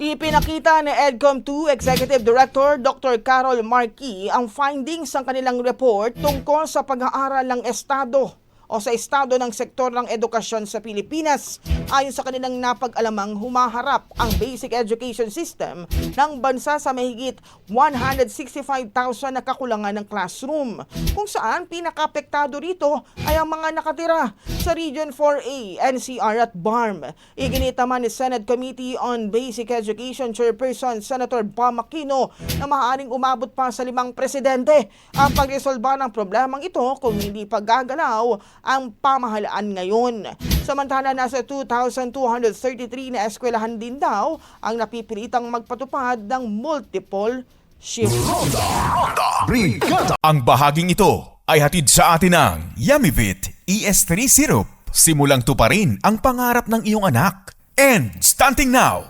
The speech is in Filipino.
Ipinakita ni EDCOM2 Executive Director Dr. Carol Marquis ang findings ng kanilang report tungkol sa pag-aaral ng estado o sa estado ng sektor ng edukasyon sa Pilipinas. Ayon sa kanilang napag-alamang, humaharap ang basic education system ng bansa sa mahigit 165,000 na kakulangan ng classroom, kung saan pinaka-apektado rito ay ang mga nakatira sa Region 4A, NCR at BARM. Iginit naman ni Senate Committee on Basic Education Chairperson Senator Bam Aquino na maaaring umabot pa sa 5 presidente ang pagresolba ng problemang ito kung hindi paggagalaw ang pamahalaan ngayon. Samantala, nasa 2,233 na eskwelahan din daw ang napipilitang magpatupad ng multiple shift. Brigada! Ang bahaging ito ay hatid sa atin ng Yummy-Vit ES3 Syrup. Simulang tuparin ang pangarap ng iyong anak. And starting now,